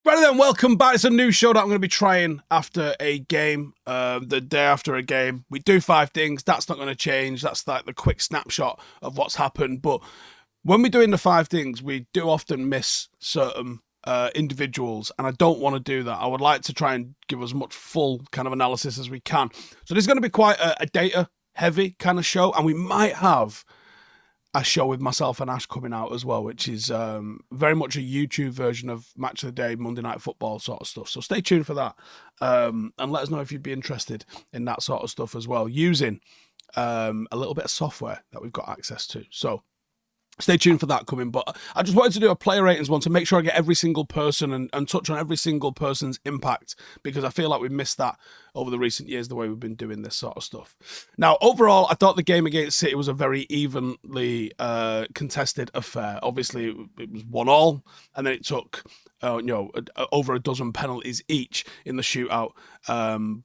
Right then, welcome back. It's a new show that I'm going to be trying after a game, the day after a game. We do 5 things. That's not going to change. That's like the quick snapshot of what's happened. But when we're doing the 5 things, we do often miss certain individuals, and I don't want to do that. I would like to try and give as much full kind of analysis as we can. So this is going to be quite a data-heavy kind of show, and we might have a show with myself and Ash coming out as well, which is very much a YouTube version of Match of the Day, Monday Night Football sort of stuff. So stay tuned for that, and let us know if you'd be interested in that sort of stuff as well, using a little bit of software that we've got access to. So stay tuned for that coming. But I just wanted to do a player ratings one to make sure I get every single person and touch on every single person's impact, because I feel like we've missed that over the recent years, the way we've been doing this sort of stuff. Now, overall, I thought the game against City was a very evenly contested affair. Obviously, it was 1-1, and then it took over a dozen penalties each in the shootout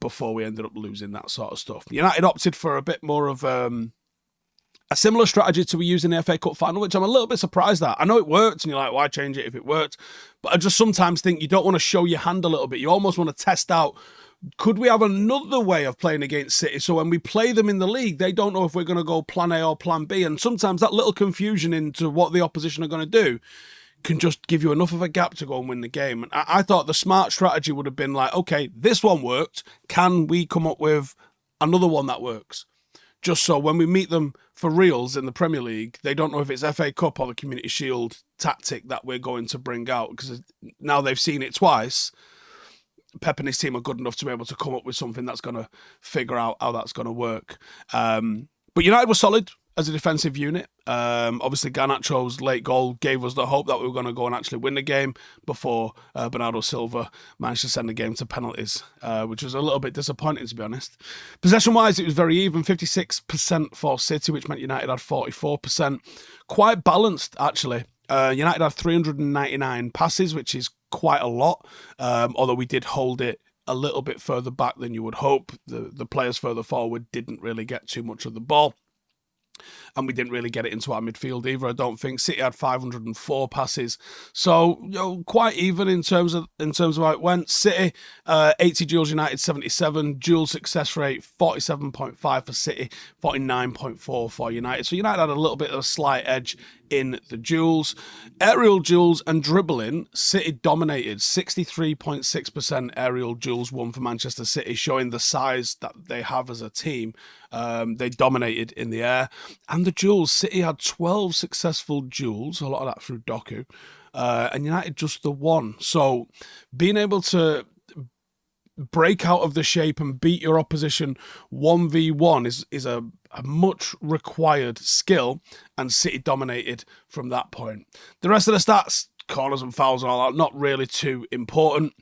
before we ended up losing that sort of stuff. United opted for a bit more of a similar strategy to we used in the FA Cup final, which I'm a little bit surprised at. I know it worked, and you're like, why change it if it worked? But I just sometimes think you don't want to show your hand a little bit. You almost want to test out, could we have another way of playing against City? So when we play them in the league, they don't know if we're going to go plan A or plan B. And sometimes that little confusion into what the opposition are going to do can just give you enough of a gap to go and win the game. And I thought the smart strategy would have been like, okay, this one worked. Can we come up with another one that works? Just so when we meet them for reals in the Premier League, they don't know if it's FA Cup or the Community Shield tactic that we're going to bring out, because now they've seen it twice. Pep and his team are good enough to be able to come up with something that's going to figure out how that's going to work. But United was solid as a defensive unit. Obviously, Garnacho's late goal gave us the hope that we were going to go and actually win the game before Bernardo Silva managed to send the game to penalties, which was a little bit disappointing, to be honest. Possession-wise, it was very even, 56% for City, which meant United had 44%. Quite balanced, actually. United had 399 passes, which is quite a lot, although we did hold it a little bit further back than you would hope. The players further forward didn't really get too much of the ball, and we didn't really get it into our midfield either, I don't think. City had 504 passes, so quite even in terms of how it went. City 80 duels, United 77. Dual success rate 47.5 for City, 49.4 for United. So United had a little bit of a slight edge in the duels. Aerial duels and dribbling, City dominated. 63.6% aerial duels won for Manchester City, showing the size that they have as a team. They dominated in the air. And the duels, City had 12 successful duels, a lot of that through Doku, and United just the 1. So being able to break out of the shape and beat your opposition 1v1 is a much required skill, and City dominated from that point. The rest of the stats, corners and fouls and all that, not really too important.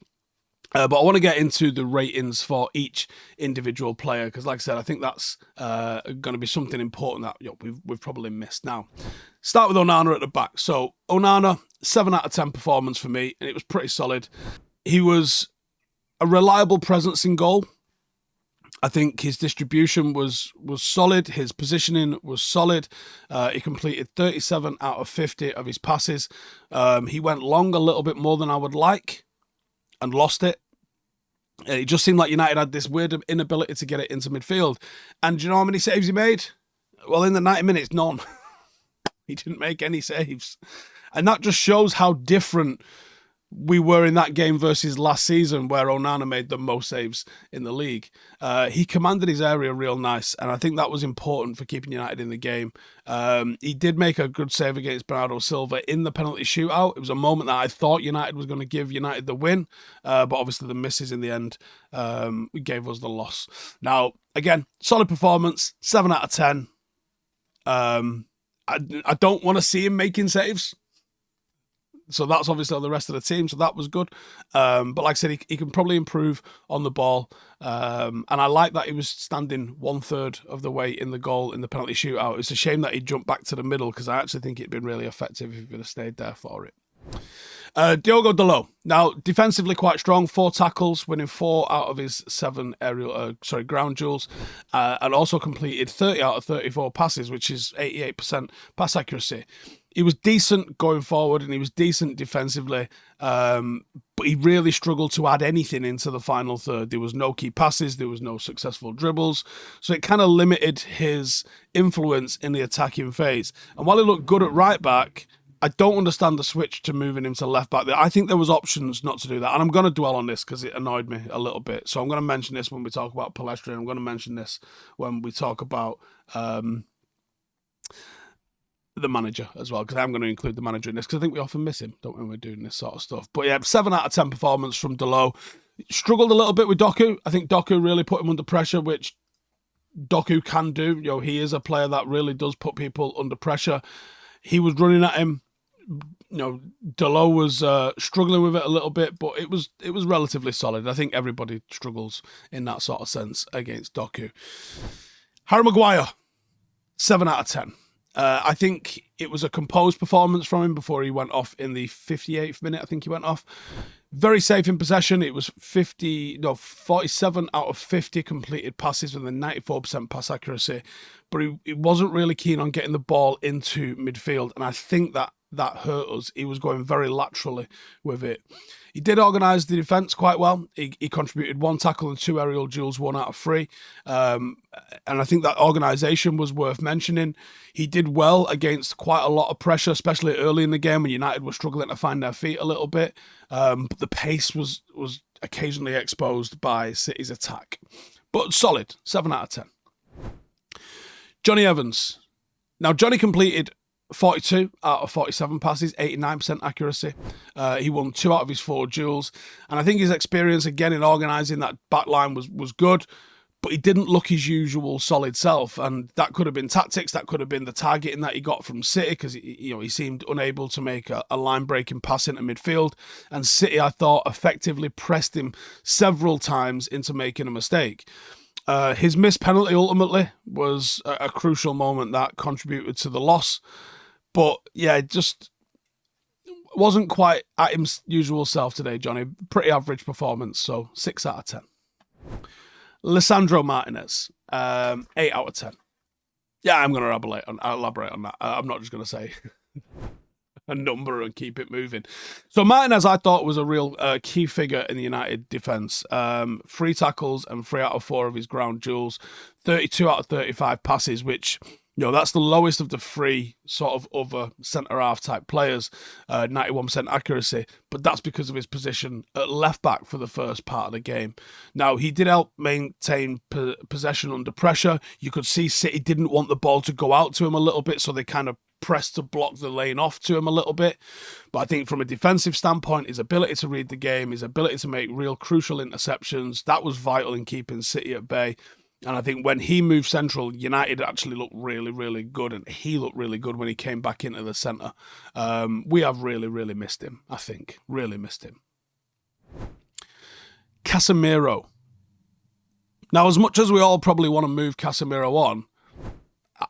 But I want to get into the ratings for each individual player, because like I said, I think that's going to be something important that we've probably missed. Now, start with Onana at the back. So Onana, 7 out of 10 performance for me, and it was pretty solid. He was a reliable presence in goal. I think his distribution was solid. His positioning was solid. He completed 37 out of 50 of his passes. He went long a little bit more than I would like and lost it. It just seemed like United had this weird inability to get it into midfield. And do you know how many saves he made? Well, in the 90 minutes, none. He didn't make any saves. And that just shows how different we were in that game versus last season, where Onana made the most saves in the league. He commanded his area real nice, and I think that was important for keeping United in the game. He did make a good save against Bernardo Silva in the penalty shootout. It was a moment that I thought United was going to give United the win, but obviously the misses in the end gave us the loss. Now, again, solid performance, 7 out of 10. I don't want to see him making saves. So that's obviously on the rest of the team, so that was good. But like I said, he can probably improve on the ball. And I like that he was standing 1/3 of the way in the goal in the penalty shootout. It's a shame that he jumped back to the middle, because I actually think it'd been really effective if he would have stayed there for it. Diogo Dalot. Now, defensively quite strong, 4 tackles, winning 4 out of his 7 ground duels, and also completed 30 out of 34 passes, which is 88% pass accuracy. he was decent going forward and he was decent defensively, but he really struggled to add anything into the final third. There was no key passes, there was no successful dribbles, so it kind of limited his influence in the attacking phase. And while he looked good at right back, I don't understand the switch to moving him to left back. I think there was options not to do that, and I'm going to dwell on this because it annoyed me a little bit. So I'm going to mention this when we talk about Pellistri, and I'm going to mention this when we talk about the manager as well, because I'm going to include the manager in this because I think we often miss him, don't we, when we're doing this sort of stuff. But yeah, 7 out of 10 performance from Dalot. Struggled a little bit with Doku. I think Doku really put him under pressure, which Doku can do. You know, he is a player that really does put people under pressure. He was running at him. You know, Dalot was struggling with it a little bit, but it was relatively solid. I think everybody struggles in that sort of sense against Doku. Harry Maguire, 7 out of 10. I think it was a composed performance from him before he went off in the 58th minute. I think he went off. Very safe in possession. It was 47 out of 50 completed passes with a 94% pass accuracy. But he wasn't really keen on getting the ball into midfield. And I think that hurt us. He was going very laterally with it. He did organise the defence quite well. He contributed 1 tackle and 2 aerial duels, 1 out of 3. And I think that organisation was worth mentioning. He did well against quite a lot of pressure, especially early in the game when United were struggling to find their feet a little bit. But the pace was occasionally exposed by City's attack. But solid, 7 out of 10. Jonny Evans. Now, Johnny completed 42 out of 47 passes, 89% accuracy. He won 2 out of his 4 duels. And I think his experience, again, in organising that back line was good, but he didn't look his usual solid self. And that could have been tactics, that could have been the targeting that he got from City, because he seemed unable to make a line-breaking pass into midfield. And City, I thought, effectively pressed him several times into making a mistake. His missed penalty ultimately was a crucial moment that contributed to the loss. But yeah, it just wasn't quite at his usual self today, Johnny. Pretty average performance, so 6 out of 10. Lisandro Martinez, 8 out of 10. Yeah, I'm going to elaborate on that. I'm not just going to say a number and keep it moving. So Martinez, I thought, was a real key figure in the United defence. 3 tackles and 3 out of 4 of his ground duels. 32 out of 35 passes, which, that's the lowest of the 3 sort of other centre-half type players. 91% accuracy, but that's because of his position at left-back for the first part of the game. Now, he did help maintain possession under pressure. You could see City didn't want the ball to go out to him a little bit, so they kind of pressed to block the lane off to him a little bit. But I think from a defensive standpoint, his ability to read the game, his ability to make real crucial interceptions, that was vital in keeping City at bay. And I think when he moved central, United actually looked really, really good, and he looked really good when he came back into the centre. We have really, really missed him, I think. Really missed him. Casemiro. Now, as much as we all probably want to move Casemiro on,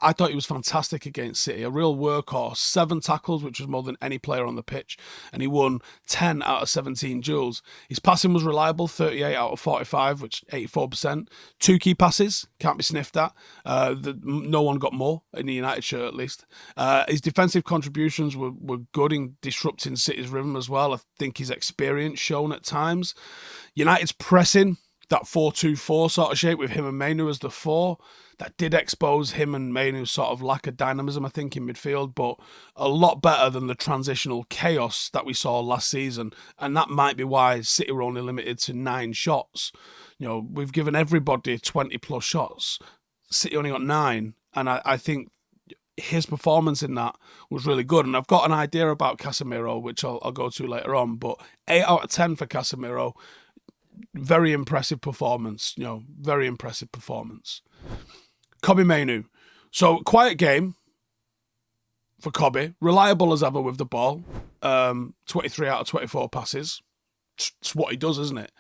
I thought he was fantastic against City. A real workhorse. 7 tackles, which was more than any player on the pitch. And he won 10 out of 17 duels. His passing was reliable, 38 out of 45, which 84%. 2 key passes, can't be sniffed at. No one got more in the United shirt, at least. His defensive contributions were good in disrupting City's rhythm as well. I think his experience shown at times. United's pressing, that 4-2-4 sort of shape with him and Mainu as the 4, that did expose him and Mainu's sort of lack of dynamism, I think, in midfield, but a lot better than the transitional chaos that we saw last season. And that might be why City were only limited to 9 shots. We've given everybody 20 plus shots. City only got 9. And I think his performance in that was really good. And I've got an idea about Casemiro, which I'll go to later on, but 8 out of 10 for Casemiro. Very impressive performance, very impressive performance. Kobbie Mainoo. So, quiet game for Kobbie. Reliable as ever with the ball. 23 out of 24 passes. It's what he does, isn't it?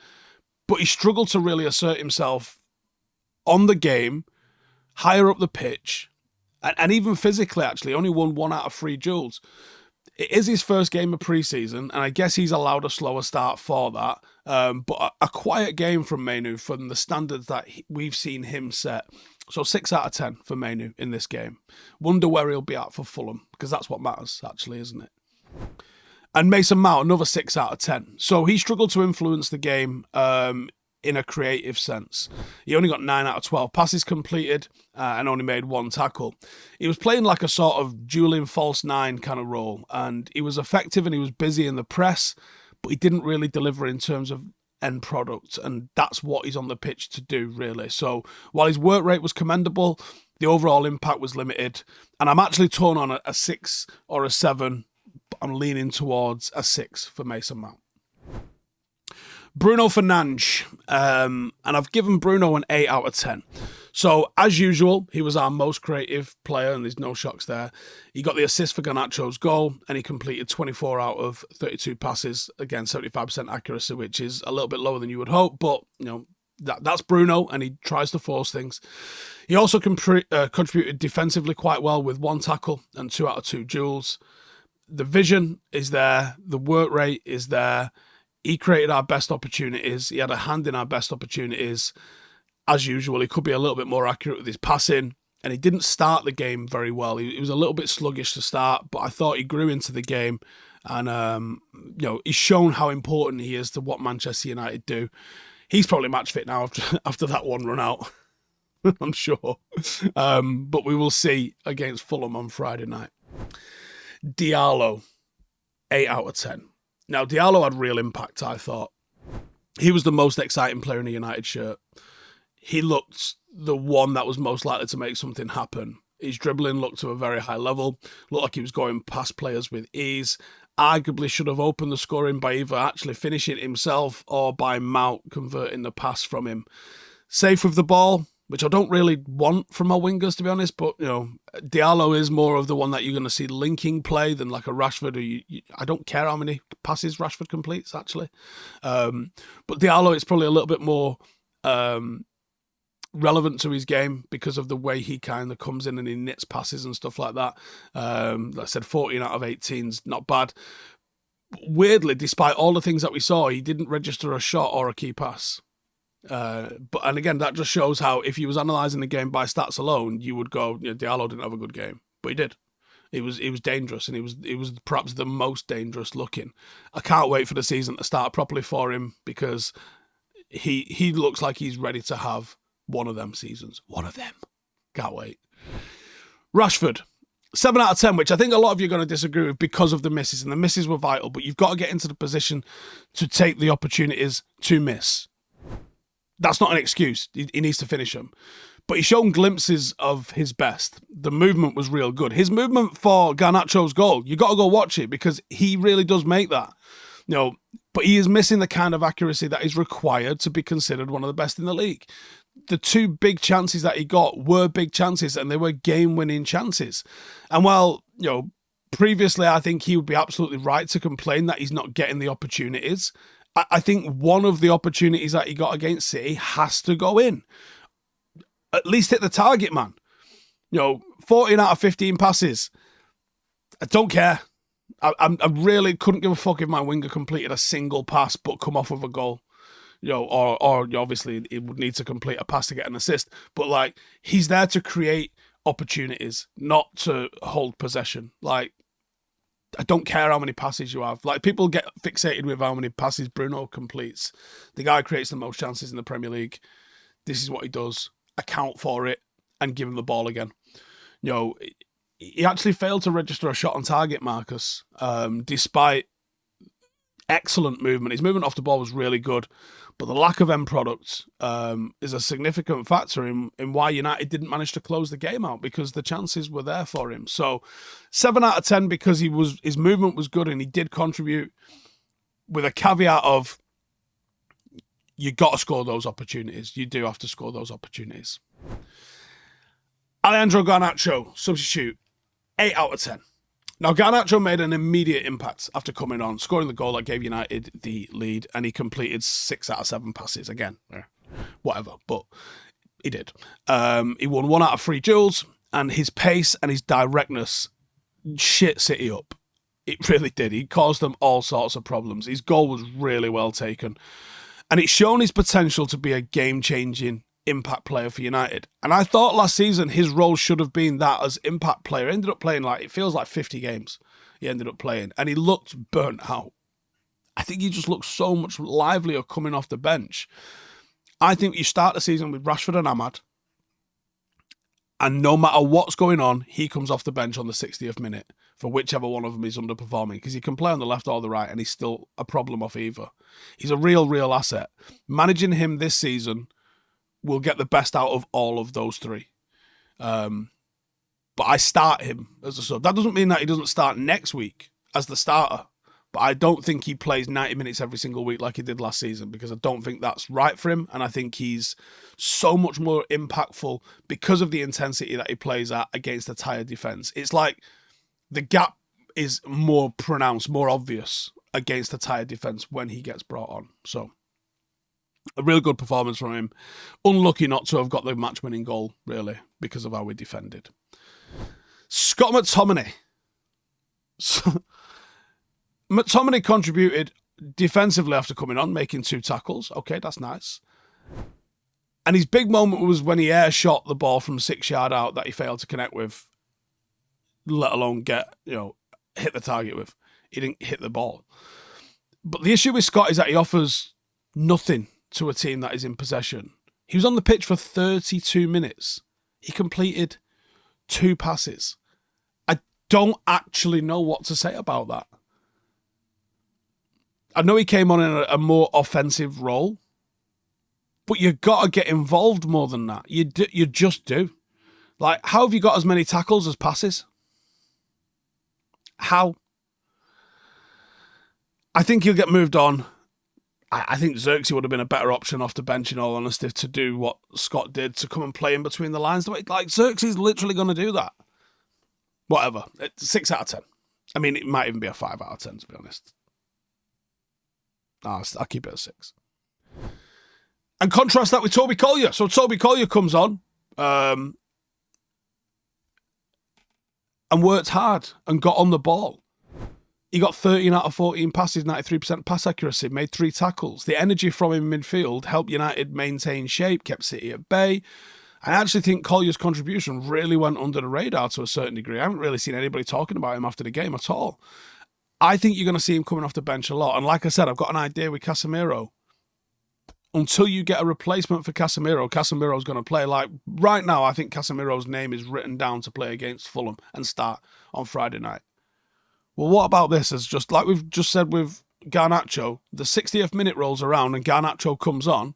But he struggled to really assert himself on the game, higher up the pitch, and even physically, actually. Only won 1 out of 3 duels. It is his first game of pre-season, and I guess he's allowed a slower start for that. But a quiet game from Mainoo from the standards that we've seen him set So 6 out of 10 for Mainu in this game. Wonder where he'll be at for Fulham, because that's what matters, actually, isn't it? And Mason Mount, another 6 out of 10. So he struggled to influence the game in a creative sense. He only got 9 out of 12 passes completed and only made 1 tackle. He was playing like a sort of Julian false 9 kind of role, and he was effective and he was busy in the press, but he didn't really deliver in terms of end product, and that's what he's on the pitch to do, really. So while his work rate was commendable, the overall impact was limited, and I'm actually torn on a 6 or a 7. I'm leaning towards a 6 for Mason Mount. Bruno Fernandes, and I've given Bruno an 8 out of 10. So, as usual, he was our most creative player, and there's no shocks there. He got the assist for Garnacho's goal, and he completed 24 out of 32 passes, again, 75% accuracy, which is a little bit lower than you would hope, but, you know, that's Bruno, and he tries to force things. He also contributed defensively quite well with 1 tackle and 2 out of 2 duels. The vision is there, the work rate is there. He created our best opportunities. He had a hand in our best opportunities. As usual, he could be a little bit more accurate with his passing, and he didn't start the game very well. He was a little bit sluggish to start, but I thought he grew into the game, and he's shown how important he is to what Manchester United do. He's probably match fit now after that one run out, I'm sure. But we will see against Fulham on Friday night. Diallo, 8 out of 10. Now, Diallo had real impact, I thought. He was the most exciting player in a United shirt. He looked the one that was most likely to make something happen. His dribbling looked to a very high level, looked like he was going past players with ease. Arguably should have opened the scoring by either actually finishing it himself or by Mount converting the pass from him. Safe with the ball, which I don't really want from our wingers, to be honest, but, you know, Diallo is more of the one that you're going to see linking play than like a Rashford. I don't care how many passes Rashford completes, actually. But Diallo is probably a little bit more relevant to his game because of the way he kind of comes in and he knits passes and stuff like that. Like I said, 14 out of 18 is not bad. Weirdly, despite all the things that we saw, he didn't register a shot or a key pass. And again, that just shows how if you was analysing the game by stats alone, you would go, you know, Diallo didn't have a good game, but he did. He was dangerous, and he was perhaps the most dangerous looking. I can't wait for the season to start properly for him because he looks like he's ready to have one of them seasons. One of them. Can't wait. Rashford, 7 out of 10, which I think a lot of you are going to disagree with because of the misses, and the misses were vital, but you've got to get into the position to take the opportunities to miss. That's not an excuse. He needs to finish them. But he's shown glimpses of his best. The movement was real good. His movement for Garnacho's goal, you got to go watch it because he really does make that. You know, but he is missing the kind of accuracy that is required to be considered one of the best in the league. The 2 big chances that he got were big chances, and they were game-winning chances. And while, you know, previously I think he would be absolutely right to complain that he's not getting the opportunities, I think one of the opportunities that he got against City has to go in. At least hit the target, man. You know, 14 out of 15 passes. I don't care. I really couldn't give a fuck if my winger completed a single pass but come off with a goal. You know, or obviously he would need to complete a pass to get an assist. But, like, he's there to create opportunities, not to hold possession. Like, I don't care how many passes you have. Like, people get fixated with how many passes Bruno completes. The guy creates the most chances in the Premier League. This is what he does. Account for it and give him the ball again. You know, he actually failed to register a shot on target, Marcus, despite excellent movement. His movement off the ball was really good, but the lack of end product is a significant factor in why United didn't manage to close the game out, because the chances were there for him. So 7 out of 10 because his movement was good and he did contribute, with a caveat of you got to score those opportunities. You do have to score those opportunities. Alejandro Garnacho, substitute, 8 out of 10. Now, Garnacho made an immediate impact after coming on, scoring the goal that gave United the lead, and he completed 6 out of 7 passes. Again, whatever, but he did. He won 1 out of 3 duels, and his pace and his directness shit City up. It really did. He caused them all sorts of problems. His goal was really well taken. And it's shown his potential to be a game-changing impact player for United. And I thought last season his role should have been that as impact player. He ended up playing it feels like 50 games he ended up playing, and he looked burnt out. I think he just looked so much livelier coming off the bench. I think you start the season with Rashford and Ahmad, and no matter what's going on, he comes off the bench on the 60th minute for whichever one of them is underperforming, because he can play on the left or the right, and he's still a problem off either. He's a real asset. Managing him this season will get the best out of all of those three. But I start him as a sub. That doesn't mean that he doesn't start next week as the starter. But I don't think he plays 90 minutes every single week like he did last season, because I don't think that's right for him. And I think he's so much more impactful because of the intensity that he plays at against a tired defence. It's like the gap is more pronounced, more obvious against a tired defence when he gets brought on. So a real good performance from him. Unlucky not to have got the match-winning goal, really, because of how we defended. Scott McTominay. McTominay contributed defensively after coming on, making 2 tackles. Okay, that's nice. And his big moment was when he air shot the ball from 6 yards out that he failed to connect with, let alone hit the target with. He didn't hit the ball. But the issue with Scott is that he offers nothing to a team that is in possession. He was on the pitch for 32 minutes. He completed 2 passes. I don't actually know what to say about that. I know he came on in a more offensive role, but you've got to get involved more than that. You just do. Like, how have you got as many tackles as passes? How? I think he'll get moved on. I think Xerxes would have been a better option off the bench, in all honesty, to do what Scott did, to come and play in between the lines. Like, Xerxes is literally going to do that. Whatever. 6 out of 10. I mean, it might even be a 5 out of 10, to be honest. I'll keep it at 6. And contrast that with Toby Collier. So Toby Collier comes on and worked hard and got on the ball. He got 13 out of 14 passes, 93% pass accuracy, made 3 tackles. The energy from him in midfield helped United maintain shape, kept City at bay. I actually think Collier's contribution really went under the radar to a certain degree. I haven't really seen anybody talking about him after the game at all. I think you're going to see him coming off the bench a lot. And like I said, I've got an idea with Casemiro. Until you get a replacement for Casemiro, Casemiro's going to play. Like, right now, I think Casemiro's name is written down to play against Fulham and start on Friday night. Well, what about this? As just like we've just said with Garnacho, the 60th minute rolls around and Garnacho comes on.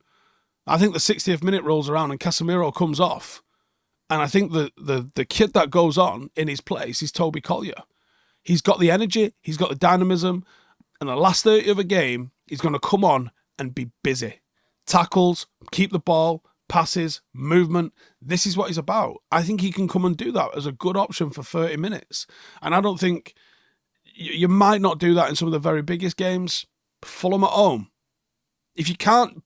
I think the 60th minute rolls around and Casemiro comes off. And I think the kid that goes on in his place is Toby Collier. He's got the energy, he's got the dynamism, and the last 30 of a game, he's going to come on and be busy. Tackles, keep the ball, passes, movement. This is what he's about. I think he can come and do that as a good option for 30 minutes. And I don't think you might not do that in some of the very biggest games. Fulham at home. If you can't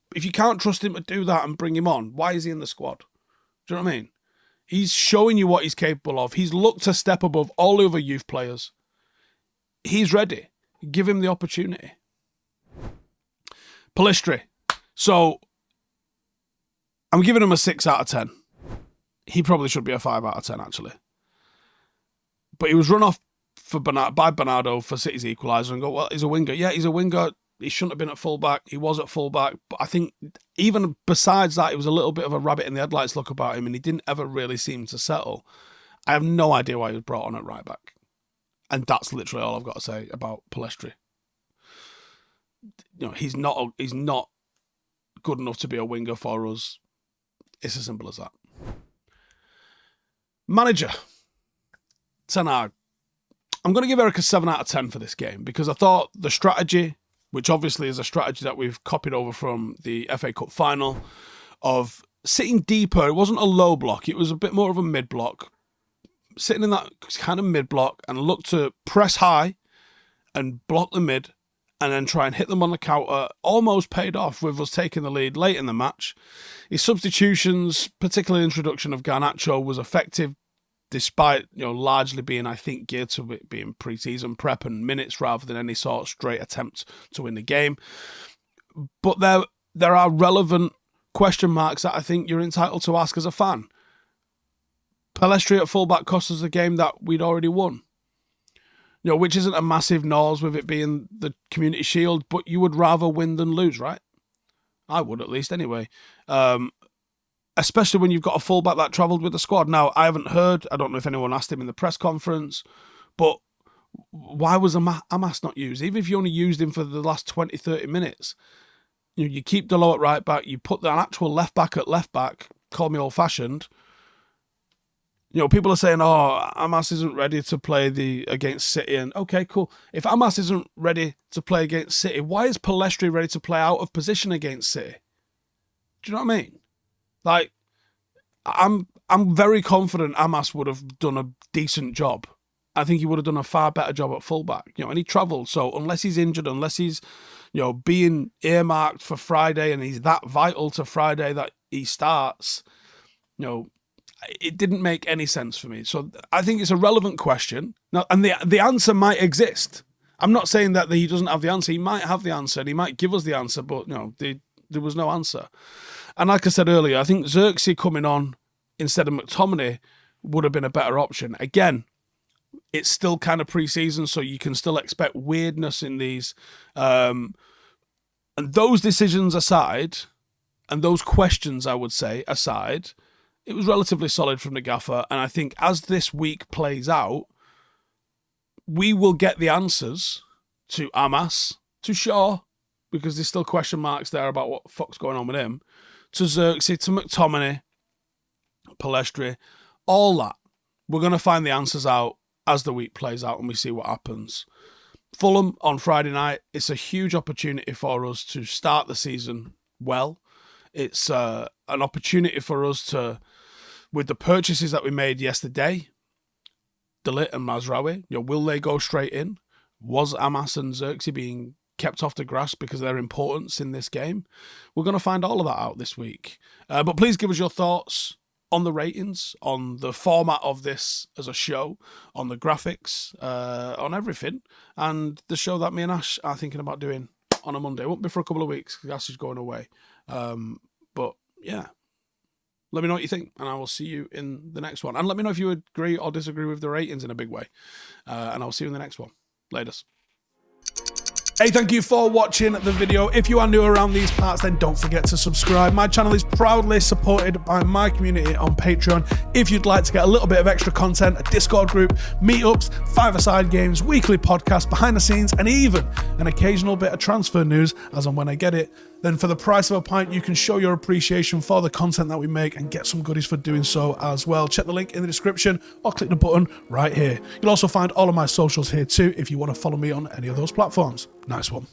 trust him to do that and bring him on, why is he in the squad? Do you know what I mean? He's showing you what he's capable of. He's looked to step above all the other youth players. He's ready. Give him the opportunity. Pellistri. So, I'm giving him a 6 out of 10. He probably should be a 5 out of 10, actually. But he was run off by Bernardo for City's equaliser and go, well, he's a winger. Yeah, he's a winger. He shouldn't have been at full-back. He was at full-back. But I think even besides that, it was a little bit of a rabbit in the headlights look about him, and he didn't ever really seem to settle. I have no idea why he was brought on at right-back. And that's literally all I've got to say about Pellistri. He's not good enough to be a winger for us. It's as simple as that. Manager. 10 out. I'm going to give Erik a 7 out of 10 for this game, because I thought the strategy, which obviously is a strategy that we've copied over from the FA Cup final, of sitting deeper. It wasn't a low block. It was a bit more of a mid-block. Sitting in that kind of mid-block and look to press high and block the mid and then try and hit them on the counter, almost paid off with us taking the lead late in the match. His substitutions, particularly the introduction of Garnacho, was effective despite largely being, I think, geared to it being pre-season prep and minutes rather than any sort of straight attempt to win the game. But there are relevant question marks that I think you're entitled to ask as a fan. Pellistri at fullback cost us a game that we'd already won. You know, which isn't a massive nose with it being the Community Shield, but you would rather win than lose, right? I would, at least, anyway. Especially when you've got a fullback that travelled with the squad. Now, I haven't heard, I don't know if anyone asked him in the press conference, but why was Amas not used? Even if you only used him for the last 20, 30 minutes, you keep Delo at right back, you put an actual left back at left back, call me old-fashioned. You know, people are saying, oh, Amas isn't ready to play against City. And okay, cool. If Amas isn't ready to play against City, why is Pellistri ready to play out of position against City? Do you know what I mean? Like, I'm very confident Amas would have done a decent job. I think he would have done a far better job at fullback. You know, and he travelled. So unless he's injured, unless he's, you know, being earmarked for Friday and he's that vital to Friday that he starts, you know, it didn't make any sense for me. So I think it's a relevant question. Now, and the answer might exist. I'm not saying that he doesn't have the answer. He might have the answer and he might give us the answer, but, you know, there was no answer. And like I said earlier, I think Xerxes coming on instead of McTominay would have been a better option. Again, it's still kind of pre-season, so you can still expect weirdness in these. And those decisions aside, and those questions, I would say, aside, it was relatively solid from the gaffer. And I think as this week plays out, we will get the answers to Amas, to Shaw, because there's still question marks there about what the fuck's going on with him, to Xerxes, to McTominay, Pellistri, all that. We're going to find the answers out as the week plays out and we see what happens. Fulham on Friday night, it's a huge opportunity for us to start the season well. It's an opportunity for us to, with the purchases that we made yesterday, De Ligt and Mazraoui, you know, will they go straight in? Was Amas and Xerxes being kept off the grass because of their importance in this game? We're going to find all of that out this week. But please give us your thoughts on the ratings, on the format of this as a show, on the graphics, on everything, and the show that me and Ash are thinking about doing on a Monday. It won't be for a couple of weeks because Ash is going away. But yeah, let me know what you think, and I will see you in the next one. And let me know if you agree or disagree with the ratings in a big way. And I'll see you in the next one. Laters. Hey, thank you for watching the video. If you are new around these parts, then don't forget to subscribe. My channel is proudly supported by my community on Patreon. If you'd like to get a little bit of extra content, a Discord group, meetups, five-a-side games, weekly podcasts, behind the scenes, and even an occasional bit of transfer news as and when I get it, then for the price of a pint, you can show your appreciation for the content that we make and get some goodies for doing so as well. Check the link in the description or click the button right here. You'll also find all of my socials here too if you want to follow me on any of those platforms. Nice one.